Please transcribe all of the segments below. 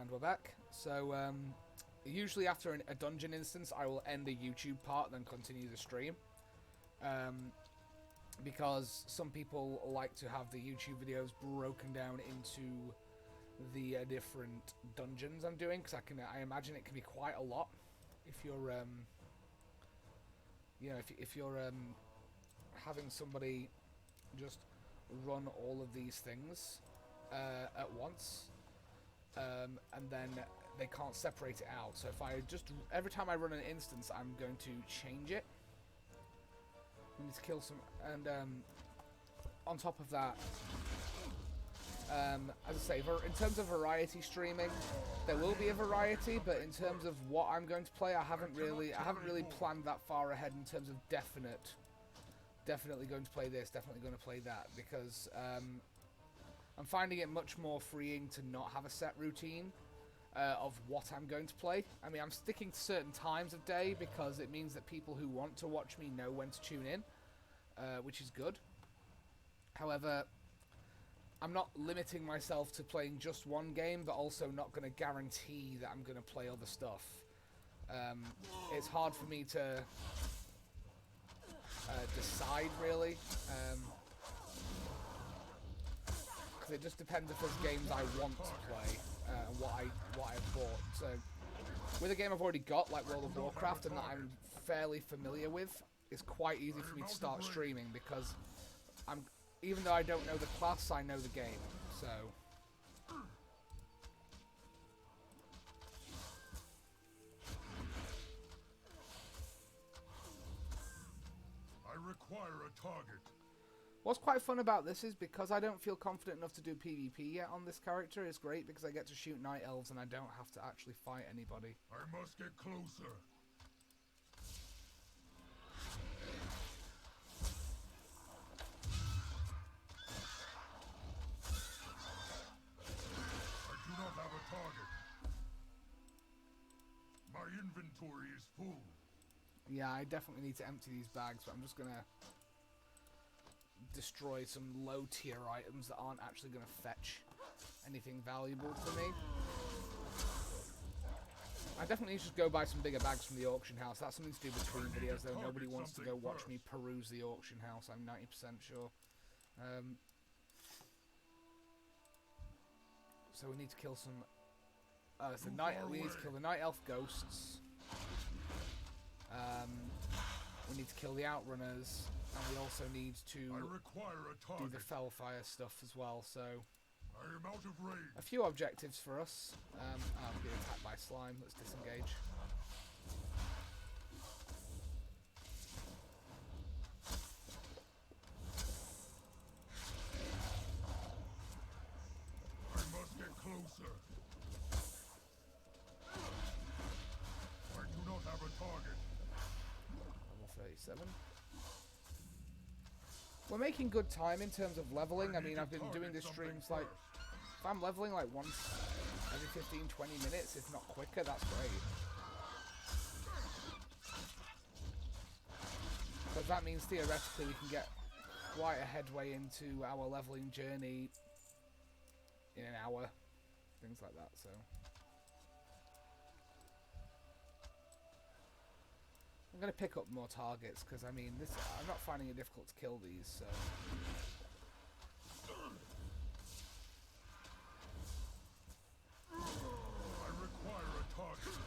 And we're back. So, usually after a dungeon instance, I will end the YouTube part, then continue the stream. Because some people like to have the YouTube videos broken down into the different dungeons I'm doing, because I imagine it can be quite a lot if you're, if you're having somebody just run all of these things at once. And then they can't separate it out. So if I just, every time I run an instance, I'm going to change it. We need to kill some, and on top of that, as I say, in terms of variety streaming, there will be a variety, but in terms of what I'm going to play, I haven't really planned that far ahead in terms of definitely going to play this, definitely going to play that, because I'm finding it much more freeing to not have a set routine of what I'm going to play. I mean, I'm sticking to certain times of day because it means that people who want to watch me know when to tune in, which is good. However, I'm not limiting myself to playing just one game, but also not going to guarantee that I'm going to play other stuff. It's hard for me to decide, really. It just depends if there's games I want to play and what I've bought. So with a game I've already got, like World of Warcraft, and that I'm fairly familiar with, it's quite easy for me to start streaming because even though I don't know the class, I know the game. So I require a target. what's quite fun about this is because I don't feel confident enough to do PvP yet on this character, it's great because I get to shoot night elves and I don't have to actually fight anybody. I must get closer. I do not have a target. My inventory is full. Yeah, I definitely need to empty these bags, but I'm just gonna destroy some low tier items that aren't actually going to fetch anything valuable for me. I definitely need to just go buy some bigger bags from the auction house. That's something to do between videos, though. Nobody wants to go watch me peruse the auction house, I'm 90% sure. So we need to kill some... we need to kill the night elf ghosts. We need to kill the outrunners, and we also need to do the Fellfire stuff as well, so... I am out of range. A few objectives for us. I'm being attacked by slime, let's disengage. I must get closer. I do not have a target. 37. We're making good time in terms of leveling. I mean, I've been doing this streams like, if I'm leveling like once every 15-20 minutes, if not quicker, that's great. But that means theoretically we can get quite a headway into our leveling journey in an hour, things like that, so... I'm going to pick up more targets, because, I mean, I'm not finding it difficult to kill these, so... I require a target.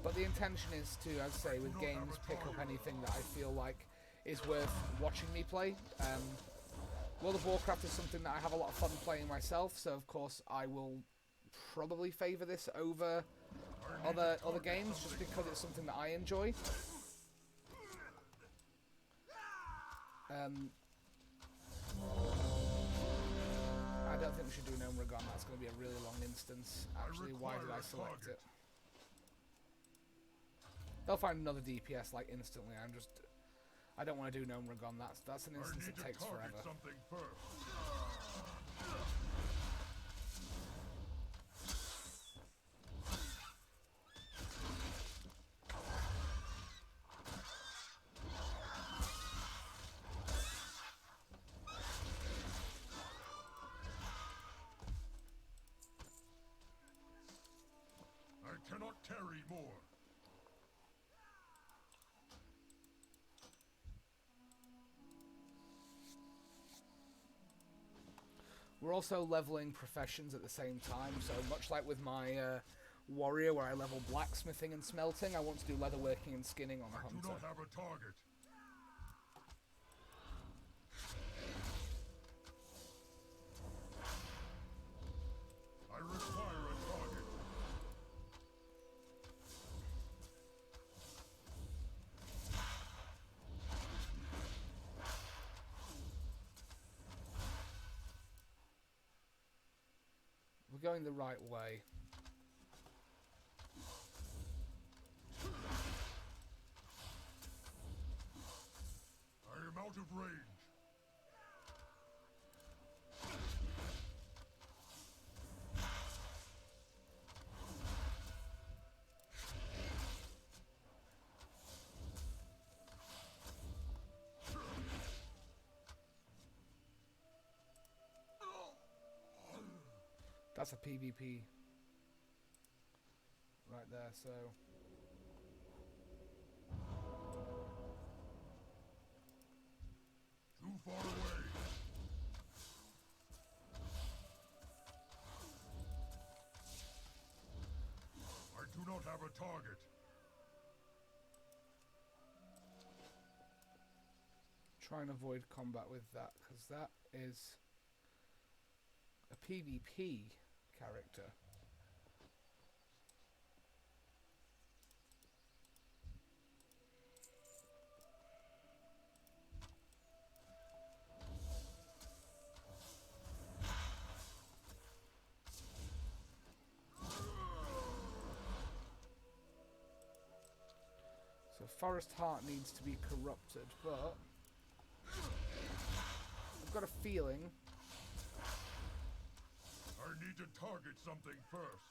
But the intention is to, as I say, with games, pick up anything that I feel like is worth watching me play. World of Warcraft is something that I have a lot of fun playing myself, so of course I will probably favour this over other games just because it's something that I enjoy. I don't think we should do an Omragon, that's going to be a really long instance. Actually, why did I select it? They'll find another DPS like instantly. I don't want to do an Omragon, that's an instance that takes forever. cannot carry more. We're also leveling professions at the same time, so much like with my warrior where I level blacksmithing and smelting, I want to do leatherworking and skinning on the hunter. I do not have a target. I require a target. We're going the right way. I am out of range. That's a PvP. Right there, so... Too far away. I do not have a target. Try and avoid combat with that, because that is a PvP character. So Forest Heart needs to be corrupted, but I've got a feeling I need to target something first.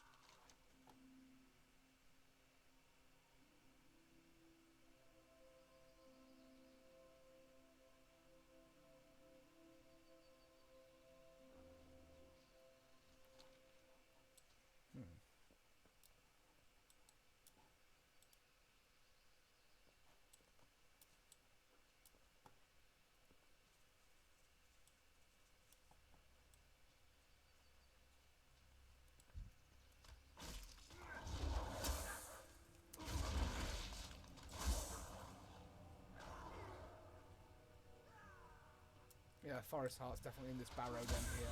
yeah, Forest Heart's definitely in this barrow den here.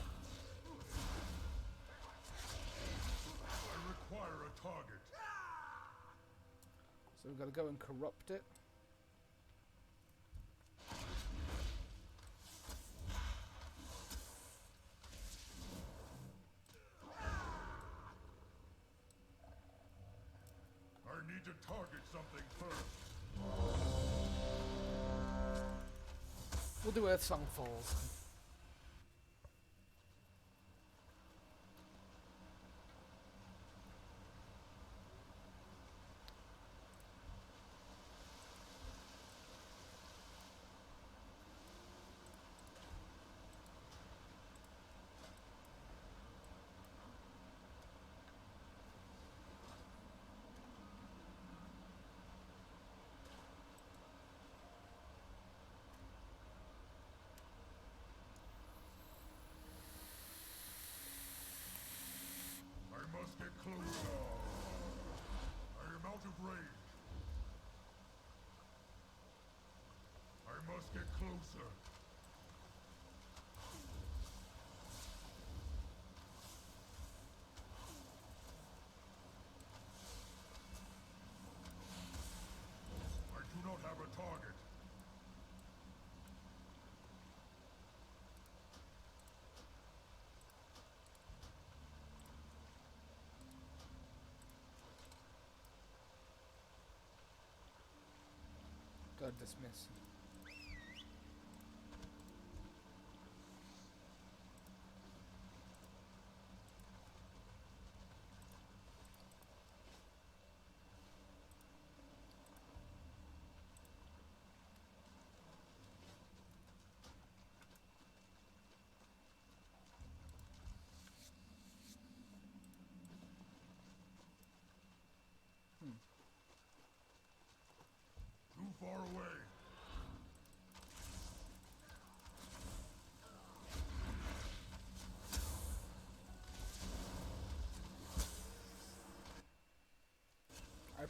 I require a target. So we've got to go and corrupt it. I need to target something first. We'll do Earth Song Falls. I must get closer. I am out of range. I must get closer. I do not have a target. Go dismiss.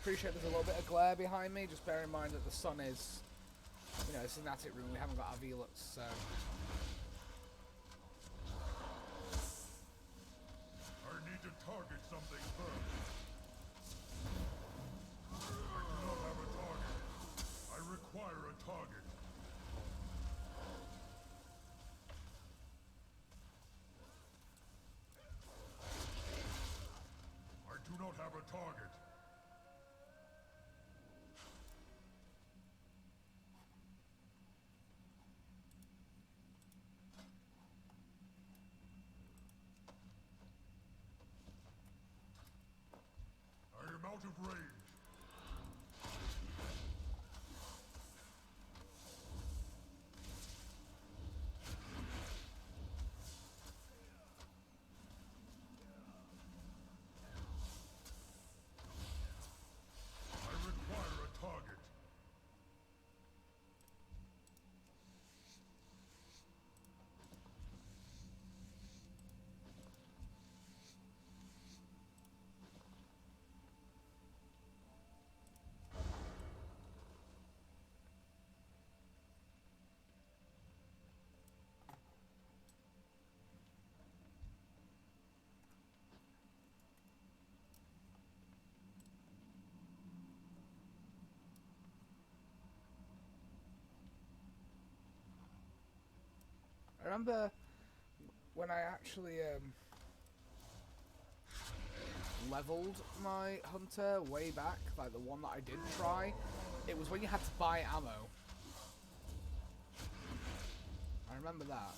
appreciate there's a little bit of glare behind me. Just bear in mind that the sun is, you know, it's an attic room. We haven't got our VLUTs, so. I need to target something first. I do not have a target. I require a target. I do not have a target. I am out of range. I require a target. I remember when I actually leveled my hunter way back, like the one that I did try. It was when you had to buy ammo. I remember that.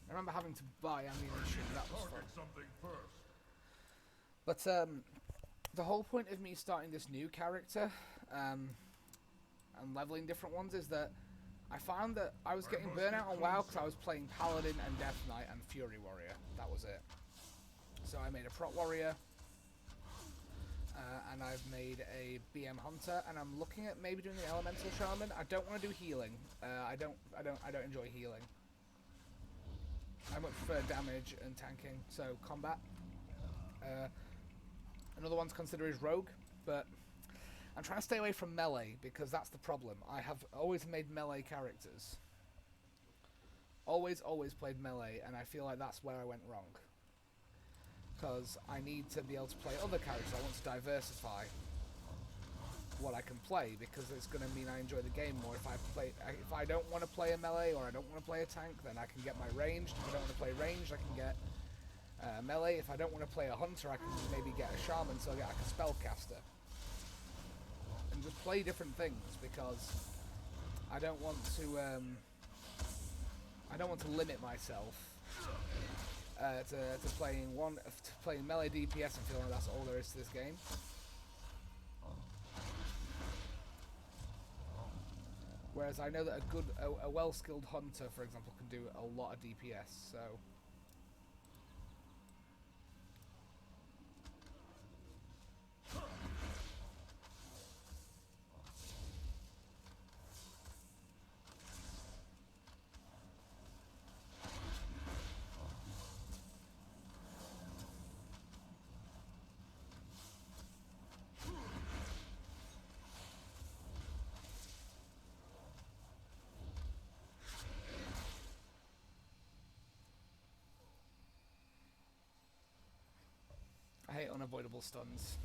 I remember having to buy ammunition. That was fun. Target something first. But the whole point of me starting this new character and leveling different ones is that I found that I was getting burnout on WoW because I was playing Paladin and Death Knight and Fury Warrior. That was it. So I made a Prot Warrior, and I've made a BM Hunter, and I'm looking at maybe doing an Elemental Shaman. I don't want to do healing. I don't enjoy healing. I much prefer damage and tanking. So combat. Another one to consider is Rogue, but I'm trying to stay away from melee because that's the problem. I have always made melee characters. Always played melee, and I feel like that's where I went wrong. Because I need to be able to play other characters. I want to diversify what I can play because it's going to mean I enjoy the game more. If I don't want to play a melee or I don't want to play a tank, then I can get my ranged. If I don't want to play ranged, I can get melee. If I don't want to play a hunter, I can maybe get a shaman, so I get like a spellcaster. And just play different things because I don't want to limit myself to playing melee DPS and feeling like that's all there is to this game. Whereas I know that a well-skilled hunter, for example, can do a lot of DPS. So. I hate unavoidable stuns.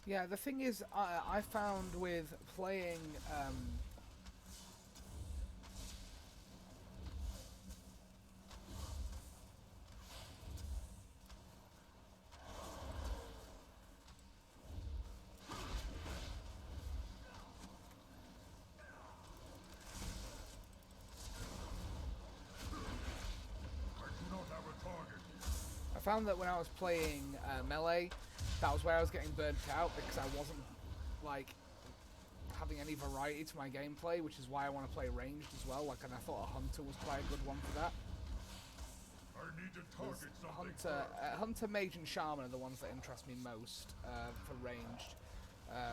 Yeah, the thing is, I found with playing. I do not have a target. I found that when I was playing melee, that was where I was getting burnt out because I wasn't like having any variety to my gameplay, which is why I want to play ranged as well. Like, and I thought a hunter was quite a good one for that. I need to target something Hunter, mage, and shaman are the ones that interest me most for ranged. I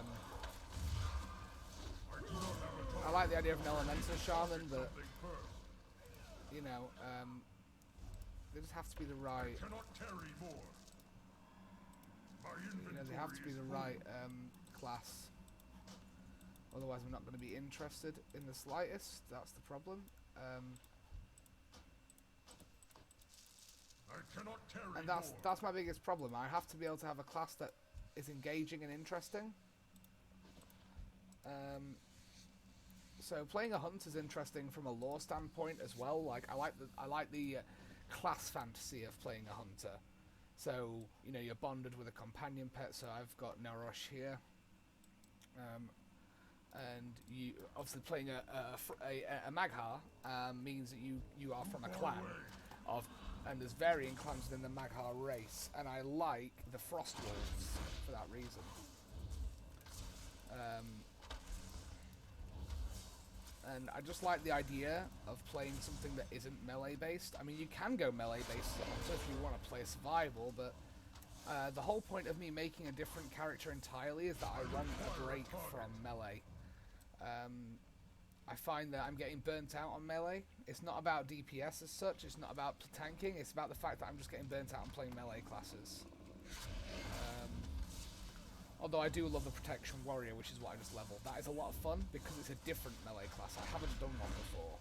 do not have a target. I like the idea of an elemental shaman, but Something first. you know, they just have to be the right. Cannot carry more. My You know, they have to be the right class. Otherwise, I'm not going to be interested in the slightest. That's the problem. I cannot carry And more. that's my biggest problem. I have to be able to have a class that is engaging and interesting. So playing a hunt is interesting from a lore standpoint as well. Like I like the class fantasy of playing a hunter. So you know you're bonded with a companion pet. So I've got Narosh here, and you obviously playing a Mag'har means that you are from a clan of. And there's varying clans within the Mag'har race, and I like the Frost Wolves for that reason. And I just like the idea of playing something that isn't melee based. I mean, you can go melee based if you want to play survival, but the whole point of me making a different character entirely is that I want a break from melee. I find that I'm getting burnt out on melee. It's not about DPS as such, it's not about tanking, it's about the fact that I'm just getting burnt out on playing melee classes. Although I do love the Protection Warrior, which is what I just leveled. That is a lot of fun because it's a different melee class. I haven't done one before.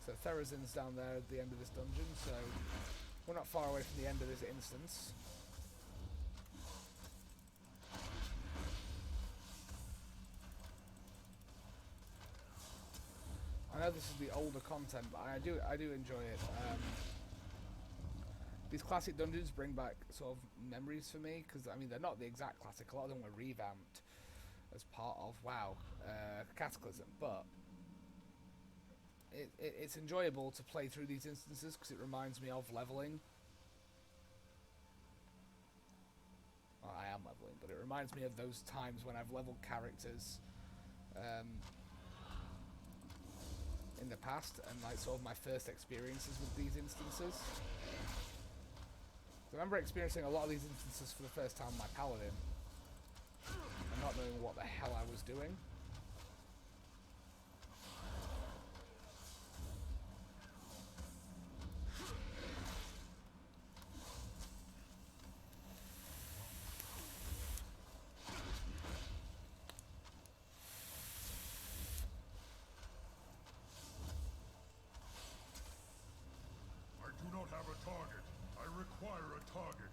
So Therazin's down there at the end of this dungeon, so we're not far away from the end of this instance. I know this is the older content, but I do enjoy it. These classic dungeons bring back sort of memories for me, because I mean they're not the exact classic. A lot of them were revamped as part of WoW Cataclysm, but it's enjoyable to play through these instances because it reminds me of leveling. Well, I am leveling, but it reminds me of those times when I've leveled characters in the past, and like sort of my first experiences with these instances. I remember experiencing a lot of these instances for the first time with my paladin and not knowing what the hell I was doing. I do not have a target. I require a target.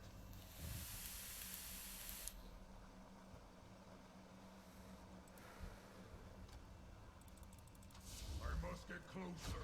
I must get closer.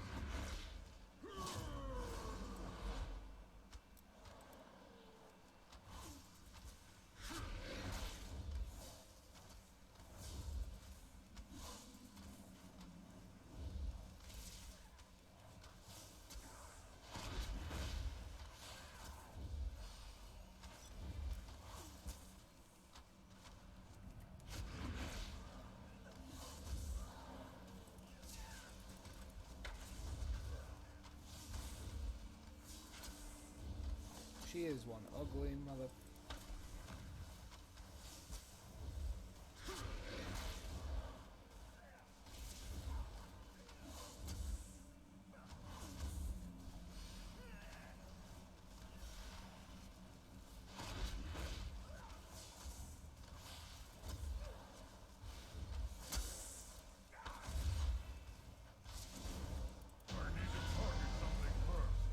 She is one ugly mother. I need to target something first.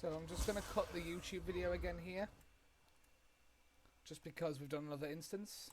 So I'm just going to cut the YouTube video again here. Just because we've done another instance.